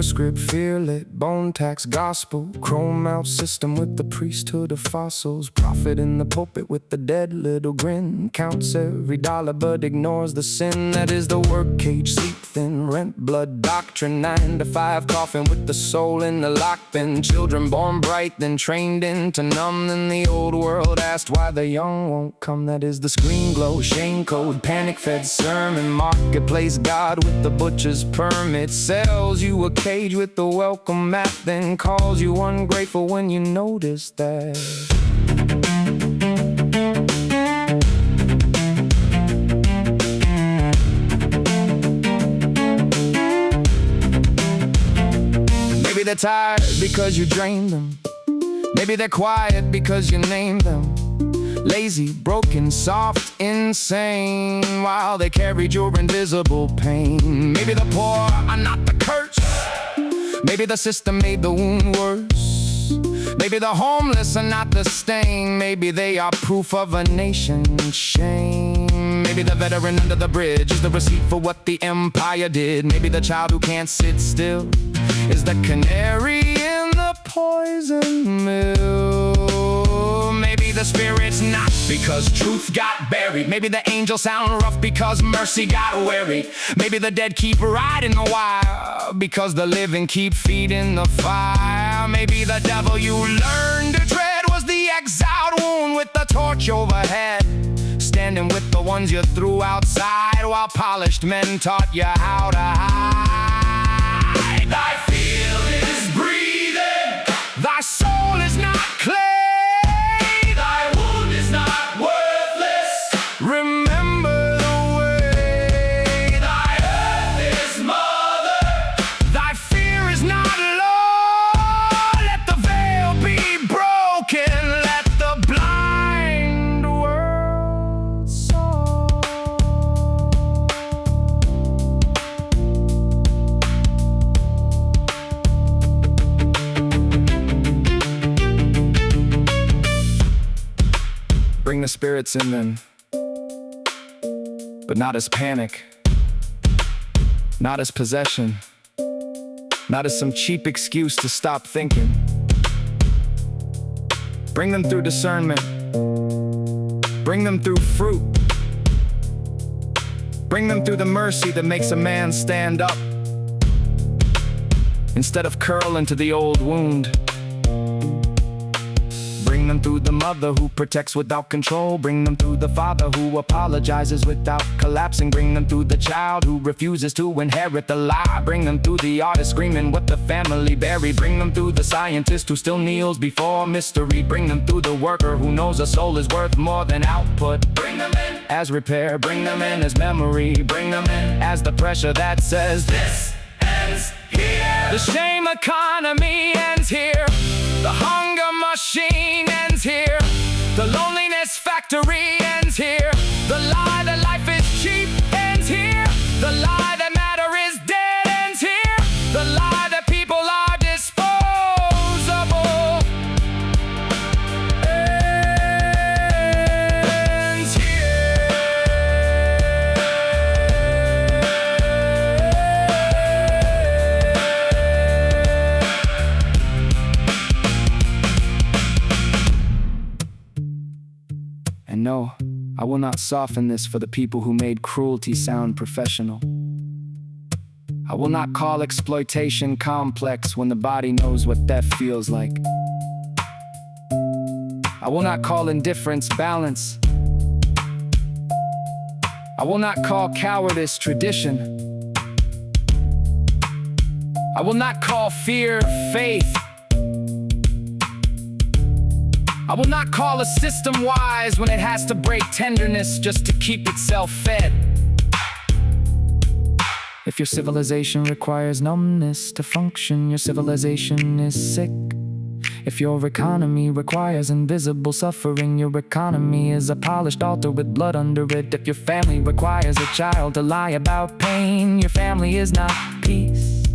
Hunger script, fear lit, bone tax, gospel, chrome out system with the priesthood of fossils. Prophet in the pulpit with the dead little grin, counts every dollar but ignores the sin that is the work cage. Sleep thin, rent, blood doctrine, 9 to 5 coffin with the soul in the lock bin. Children born bright, then trained into numb. Then the old world asked why the young won't come. That is the screen glow, shame code, panic fed sermon. Marketplace God with the butcher's permit sells you a cage with the welcome mat, then calls you ungrateful when you notice that. Maybe they're tired because you drained them. Maybe they're quiet because you named them. Lazy, broken, soft, insane, while they carried your invisible pain. Maybe the poor are not the curse. Maybe the system made the wound worse. Maybe the homeless are not the stain. Maybe they are proof of a nation's shame. Maybe the veteran under the bridge is the receipt for what the empire did. Maybe the child who can't sit still is the canary in the poison mill. Maybe the spirit's not because truth got buried. Maybe the angels sound rough because mercy got weary. Maybe the dead keep riding the wire because the living keep feeding the fire. Maybe the devil you learned to dread was the exiled wound with the torch overhead, standing with the ones you threw outside, while polished men taught you how to hide. Thy field is breathing, thy soul is not clay. Remember the way. Thy earth is mother, thy fear is not law. Let the veil be broken, let the blind world soar. Bring the spirits in then, but not as panic, not as possession, not as some cheap excuse to stop thinking. Bring them through discernment, bring them through fruit, bring them through the mercy that makes a man stand up instead of curl into the old wound. Bring them through the mother who protects without control. Bring them through the father who apologizes without collapsing. Bring them through the child who refuses to inherit the lie. Bring them through the artist screaming what the family buried. Bring them through the scientist who still kneels before mystery. Bring them through the worker who knows a soul is worth more than output. Bring them in as repair, bring them in as memory. Bring them in as the pressure that says this ends here. The shame economy ends here. The hunger machine ends here. The loneliness factory ends here. The lie that life is cheap ends here. The lie that matter is dead ends here. The lie that people are disposable ends And no, I will not soften this for the people who made cruelty sound professional. I will not call exploitation complex when the body knows what death feels like. I will not call indifference balance. I will not call cowardice tradition. I will not call fear faith. I will not call a system wise when it has to break tenderness just to keep itself fed. If your civilization requires numbness to function, your civilization is sick. If your economy requires invisible suffering, your economy is a polished altar with blood under it. If your family requires a child to lie about pain, your family is not peace.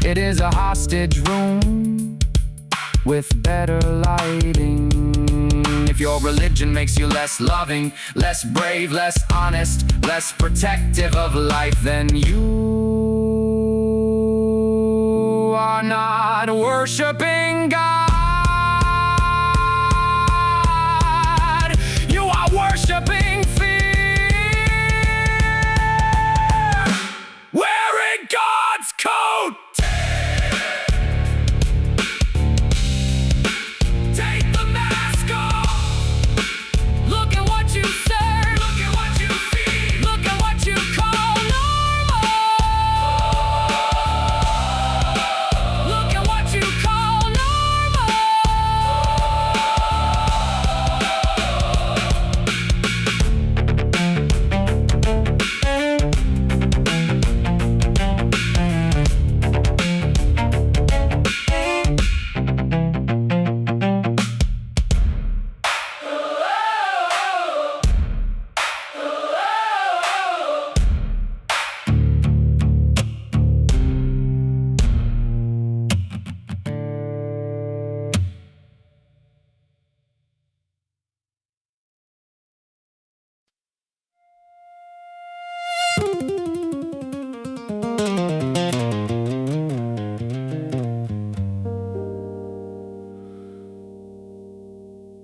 It is a hostage room with better lighting. If your religion makes you less loving, less brave, less honest, less protective of life, then you are not worshiping God. You are worshiping fear. Wearing God's coat. Take the mask off. Look at what you serve. Look at what you feed. Look at what you call normal. Look at what you call normal.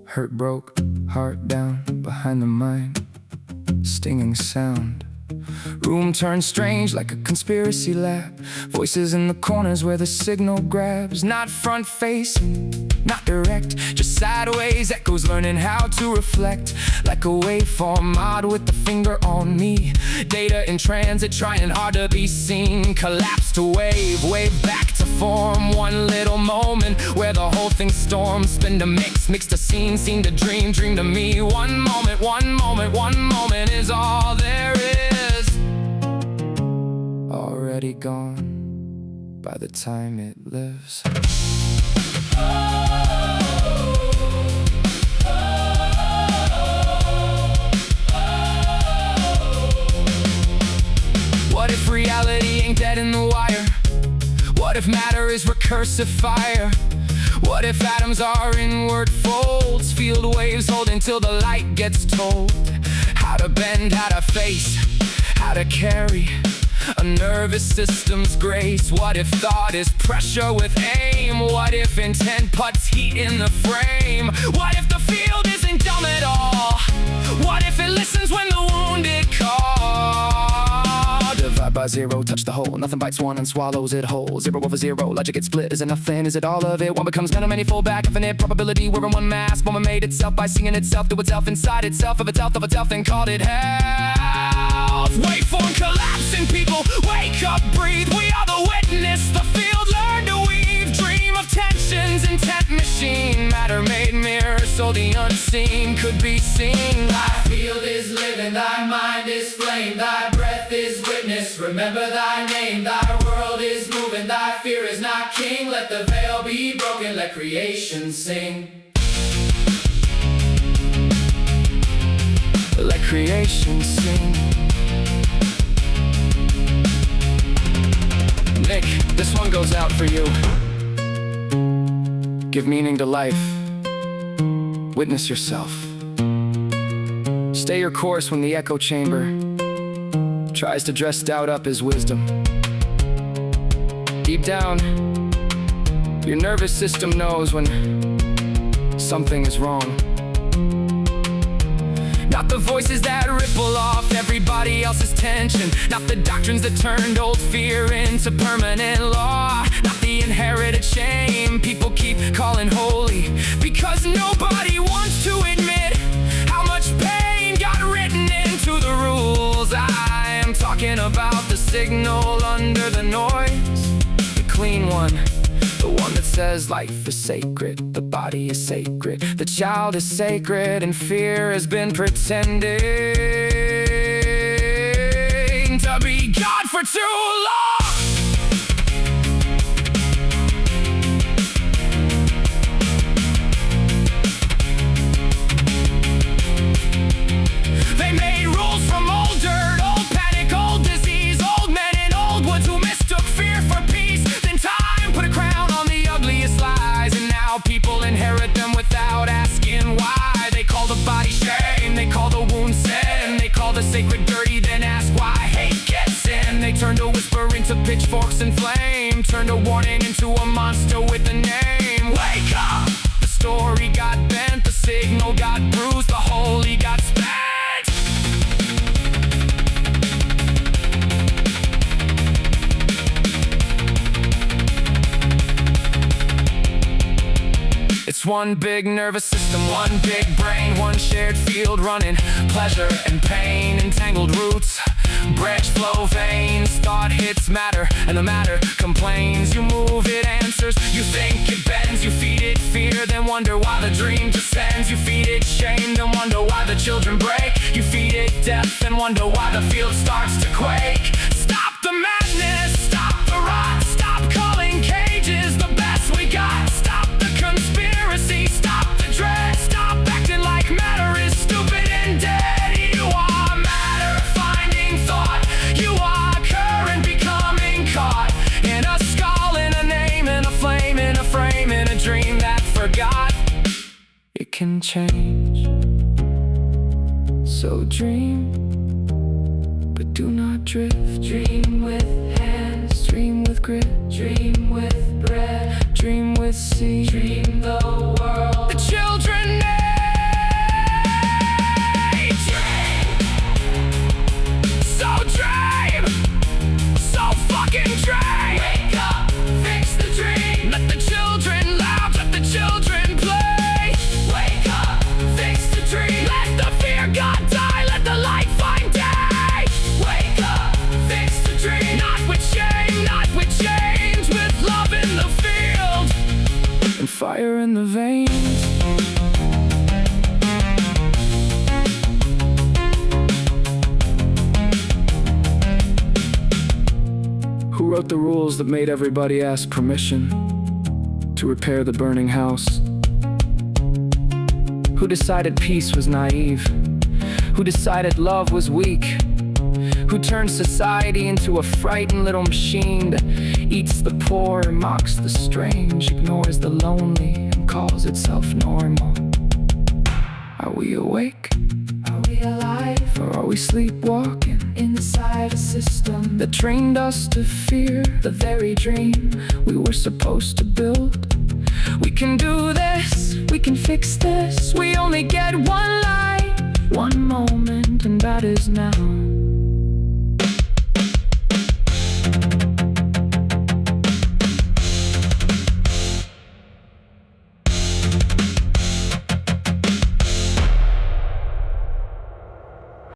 Hurt broke, heart down, behind the mind, stinging sound. Room turns strange like a conspiracy lab. Voices in the corners where the signal grabs. Not front facing, not direct, just sideways echoes learning how to reflect. Like a waveform odd with the finger on me. Data in transit trying hard to be seen. Collapse to wave, wave back to form. One little moment where the whole thing storms. Spin to mix to scene, scene to dream, dream to me. One moment, one moment, one moment is all there is. Already gone by the time it lives. What if reality ain't dead in the wire? What if matter is recursive fire? What if atoms are inward folds? Field waves hold until the light gets told. How to bend, how to face, how to carry a nervous system's grace. What if thought is pressure with aim? What if intent puts heat in the frame? What if the field isn't dumb at all? What if it listens when the wounded call? Divide by zero, touch the whole. Nothing bites one and swallows it whole. Zero over zero, logic gets split. Is it nothing? Is it all of it? One becomes many, many full back. Infinite probability, we're in one mass. Woman made itself by singing itself to itself inside itself of itself and called it health. Waveform collapsing, people wake up, breathe. We are the witness, the field learn to weave. Dream of tensions, intent machine. Matter made mirror so the unseen could be seen. Thy field is living, thy mind is flame, thy breath is witness. Remember thy name, thy world is moving, thy fear is not king. Let the veil be broken, let creation sing. Let creation sing. Nick, this one goes out for you. Give meaning to life. Witness yourself. Stay your course when the echo chamber tries to dress doubt up as wisdom. Deep down, your nervous system knows when something is wrong. Not the voices that ripple off everybody else's tension. Not the doctrines that turned old fear into permanent law. Not the inherited shame people keep calling holy. Because nobody wants to admit how much pain got written into the rules. I am talking about the signal under the noise. The clean one. The one that says life is sacred, the body is sacred, the child is sacred, and fear has been pretending to be God for too long. They made rules from old dirt, old panic, old disease, old men in old woods who mistook fear for peace. Then time put a crown on the ugliest lies, and now people inherit them without asking why. They call the body shame, they call the wound sin, they call the sacred dirty, then ask why hate gets in. Then they turned a whisper into pitchforks and flame, turned a warning into a monster with a name. Wake up! The story got bent, the signal got bruised, the holy got spent. It's one big nervous system, one big brain, one shared field running, pleasure and pain, entangled roots, branch flow veins, thought hits matter, and the matter complains. You move, it answers, you think, it bends, you feed it fear, then wonder why the dream descends. You feed it shame, then wonder why the children break. You feed it death, then wonder why the field starts to quake. Stop the madness, stop the rot, stop calling cages the best we got. Stop the conspiracy, stop the dread, stop acting like matter is stupid and dead. You are matter, finding thought, you are current, becoming caught in a skull, in a name, in a flame, in a frame, in a dream that forgot. It can change, so dream, but do not drift. Dream with hands, dream with grit, dream with bread, dream with sea, dream the world the children need. Dream, so dream, so fucking dream. Wake up, fix the dream. Let the children lounge, let the children play. Wake up, fix the dream. Let the fear God die, let the light find day. Wake up, fix the dream. Not with shame, not with change, with love in the field and fire in the veins. Who wrote the rules that made everybody ask permission to repair the burning house? Who decided peace was naive? Who decided love was weak? Who turned society into a frightened little machine that eats the poor, mocks the strange, ignores the lonely, and calls itself normal? Are we awake? Are we alive? Or are we sleepwalking inside a system that trained us to fear the very dream we were supposed to build? We can do this, we can fix this. We only get one life, one moment, and that is now.